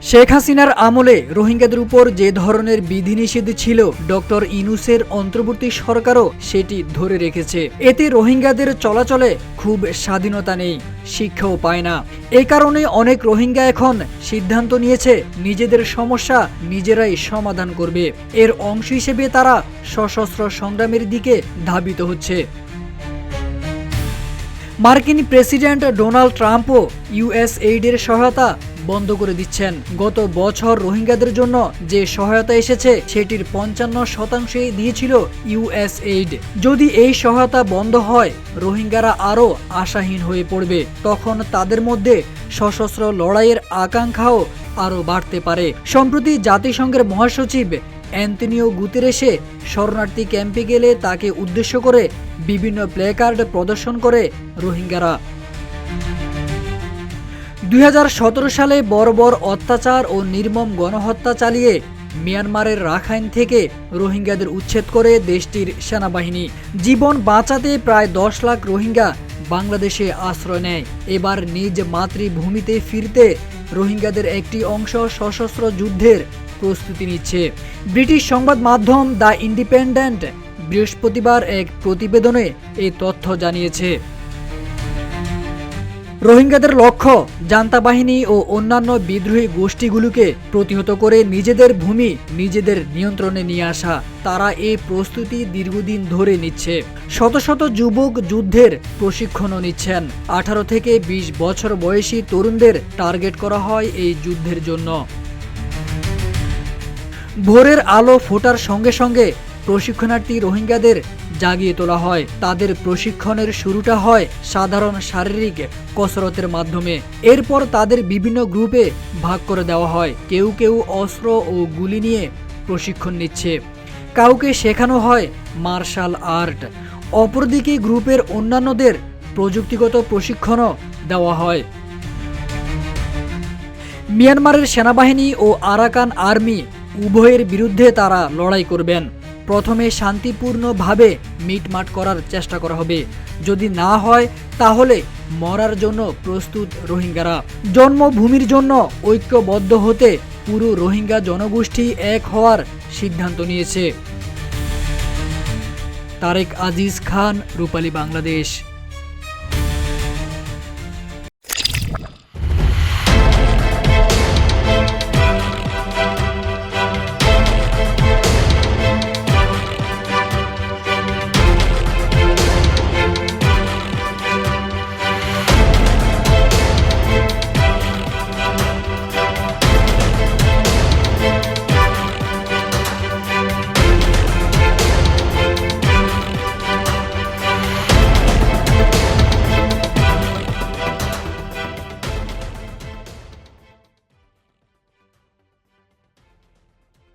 শেখ হাসিনার আমলে রোহিঙ্গাদের উপর যে ধরনের বিধিনিষেধ ছিল, ডক্টর ইউনূসের অন্তর্বর্তী সরকারও সেটি ধরে রেখেছে। এতে রোহিঙ্গাদের চলাচলে খুব স্বাধীনতা নেই, শিক্ষাও পায় না। এই কারণে অনেক রোহিঙ্গা এখন সিদ্ধান্ত নিয়েছে নিজেদের সমস্যা নিজেরাই সমাধান করবে। এর অংশ হিসেবে তারা সশস্ত্র সংগ্রামের দিকে ধাবিত হচ্ছে। মার্কিন প্রেসিডেন্ট ডোনাল্ড ট্রাম্পও ইউএসএইডের সহায়তা বন্ধ করে দিচ্ছেন। গত বছর রোহিঙ্গাদের জন্য যে সহায়তা এসেছে সেটির ৫৫% দিয়েছিল ইউএসএইড। যদি এই সহায়তা বন্ধ হয়, রোহিঙ্গারা আরও আশাহীন হয়ে পড়বে। তখন তাদের মধ্যে সশস্ত্র লড়াইয়ের আকাঙ্ক্ষাও আরও বাড়তে পারে। সম্প্রতি জাতিসংঘের মহাসচিব অ্যান্তনিও গুতেরেসে শরণার্থী ক্যাম্পে গেলে তাকে উদ্দেশ্য করে বিভিন্ন প্লেকার্ড প্রদর্শন করে রোহিঙ্গারা। ২০১৭ সালে বর্বর অত্যাচার ও নির্মম গণহত্যা চালিয়ে মিয়ানমারের রাখাইন থেকে রোহিঙ্গাদের উচ্ছেদ করে দেশটির সেনাবাহিনী। জীবন বাঁচাতে প্রায় ১০ লাখ রোহিঙ্গা বাংলাদেশে আশ্রয় নেয়। এবার নিজ মাতৃভূমিতে ফিরতে রোহিঙ্গাদের একটি অংশ সশস্ত্র যুদ্ধের প্রস্তুতি নিচ্ছে। ব্রিটিশ সংবাদ মাধ্যম দ্য ইন্ডিপেন্ডেন্ট বৃহস্পতিবার এক প্রতিবেদনে এই তথ্য জানিয়েছে। রোহিঙ্গাদের লক্ষ্য জান্তা বাহিনী ও অন্যান্য বিদ্রোহী গোষ্ঠীগুলোকে প্রতিহত করে নিজেদের ভূমি নিজেদের নিয়ন্ত্রণে নিয়ে আসা। তারা এই প্রস্তুতি দীর্ঘদিন ধরে নিচ্ছে। শত শত যুবক যুদ্ধের প্রশিক্ষণও নিচ্ছেন। 18 থেকে 20 বছর বয়সী তরুণদের টার্গেট করা হয় এই যুদ্ধের জন্য। ভোরের আলো ফোটার সঙ্গে সঙ্গে প্রশিক্ষণার্থী রোহিঙ্গাদের জাগিয়ে তোলা হয়। তাদের প্রশিক্ষণের শুরুটা হয় সাধারণ শারীরিক কসরতের মাধ্যমে। এরপর তাদের বিভিন্ন গ্রুপে ভাগ করে দেওয়া হয়। কেউ কেউ অস্ত্র ও গুলি নিয়ে প্রশিক্ষণ নিচ্ছে, কাউকে শেখানো হয় মার্শাল আর্ট। অপরদিকে গ্রুপের অন্যান্যদের প্রযুক্তিগত প্রশিক্ষণও দেওয়া হয়। মিয়ানমারের সেনাবাহিনী ও আরাকান আর্মি উভয়ের বিরুদ্ধে তারা লড়াই করবেন। প্রথমে শান্তিপূর্ণভাবে মিটমাট করার চেষ্টা করা হবে। যদি না হয় তাহলে মরার জন্য প্রস্তুত রোহিঙ্গারা। জন্মভূমির জন্য ঐক্যবদ্ধ হতে পুরো রোহিঙ্গা জনগোষ্ঠী এক হওয়ার সিদ্ধান্ত নিয়েছে। তারেক আজিজ খান, রূপালী বাংলাদেশ।